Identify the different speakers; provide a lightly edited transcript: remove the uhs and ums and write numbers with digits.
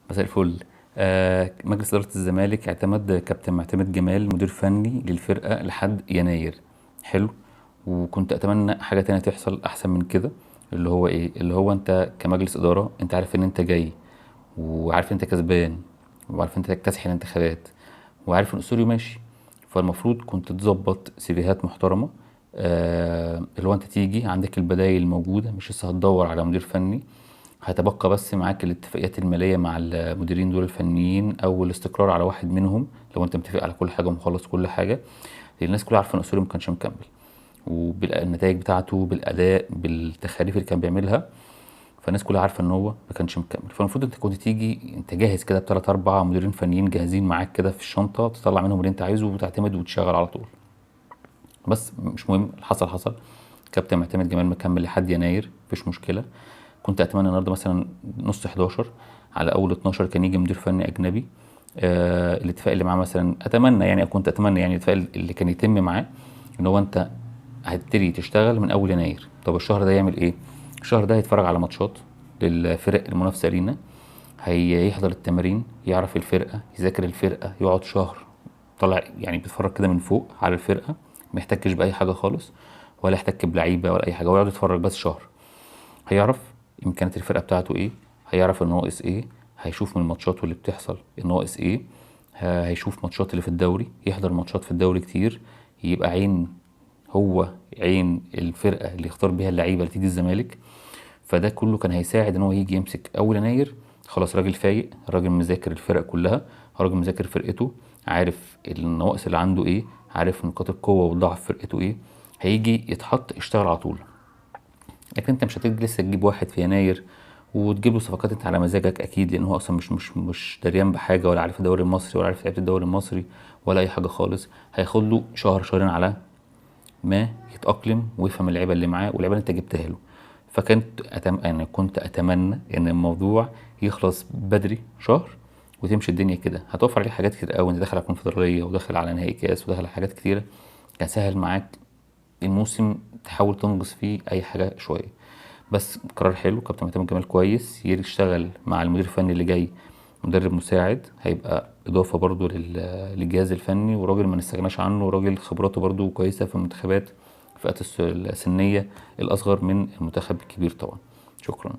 Speaker 1: مساء الفل. مجلس إدارة الزمالك اعتمد كابتن معتمد جمال مدير فني للفرقة لحد يناير. حلو. وكنت أتمنى حاجة تانية تحصل أحسن من كده. اللي هو إيه؟ اللي هو أنت كمجلس إدارة أنت عارف إن أنت جاي، وعارف إن أنت كسبان، وعارف إن أنت تكتسح الانتخابات، وعارف إن أسوريو ماشي. فالمفروض كنت تظبط سيفيهات محترمة. اللي هو أنت تيجي عندك البدايل موجودة، مش لسه هتدور على مدير فني. هيتبقى بس معاك الاتفاقيات المالية مع المديرين دول الفنيين أو الاستقرار على واحد منهم لو أنت متفق على كل حاجة ومخلص كل حاجة. لأن الناس كلها عارفة إن أسوري ما كانش مكمل، وبالنتائج بتاعته بالأداء بالتخاريف اللي كان بيعملها. فالناس كلها عارفة إن هو ما كانش مكمل. فالمفروض أنت كنت تيجي أنت جاهز كده بتلات أربع مديرين فنيين جاهزين معاك كده في الشنطة، تطلع منهم اللي أنت عايزه وتعتمد وتشغل على طول. بس مش مهم، حصل حصل. كابتن معتمد جمال مكمل لحد يناير، مفيش مشكلة. كنت اتمنى النهارده مثلا نص 11 على اول 12 كان يجي مدير فني اجنبي. الاتفاق اللي معاه مثلا اتمنى، يعني كنت اتمنى يعني الاتفاق اللي كان يتم معاه ان هو انت هتبتدي تشتغل من اول يناير. طب الشهر ده يعمل ايه؟ الشهر ده هيتفرج على ماتشات للفرق المنافسه لينا، هيحضر التمارين، يعرف الفرقه، يذاكر الفرقه، يقعد شهر طلع يعني بيتفرج كده من فوق على الفرقه، ما يحتكش باي حاجه خالص، ولا يحتك بلعيبه ولا اي حاجه، هو يقعد يتفرج بس شهر. هيعرف امكانيات الفرقه بتاعته ايه، هيعرف الناقص ايه، هيشوف من الماتشات واللي بتحصل الناقص ايه، هيشوف ماتشات اللي في الدوري، يحضر ماتشات في الدوري كتير، يبقى عين، هو عين الفرقه اللي يختار بيها اللعيبه اللي تيجي الزمالك. فده كله كان هيساعد ان هو يجي يمسك اول يناير خلاص راجل فايق، راجل مذاكر الفرق كلها، راجل مذاكر فرقته، عارف النواقص اللي عنده ايه، عارف نقاط القوه والضعف في فرقته ايه، هيجي يتحط يشتغل على طول. لكن انت مش هتيجي لسه تجيب واحد في يناير وتجيب له صفقات انت على مزاجك، اكيد لان هو اصلا مش دريان بحاجه، ولا عارف الدوري المصري، ولا عارف لعيبه الدوري المصري، ولا اي حاجه خالص. هياخد له شهر شهرين على ما يتاقلم ويفهم اللعيبه اللي معاه واللعيبه اللي انت جبتها له. يعني كنت اتمنى ان الموضوع يخلص بدري شهر وتمشي الدنيا كده، هتوفر عليك حاجات كتير قوي. انت داخل على كونفدراليه وداخل على نهائي كاس وداخل على حاجات كتيره، كان سهل معاك الموسم تحاول تنقص فيه اي حاجه شويه. بس قرار حلو، كابتن معتمد جمال كويس يشتغل مع المدير الفني اللي جاي مدرب مساعد، هيبقى اضافه برضو للجهاز الفني، وراجل ما نستغناش عنه، وراجل خبراته برضو كويسه في المنتخبات الفئات السنيه الاصغر من المنتخب الكبير طبعا. شكرا.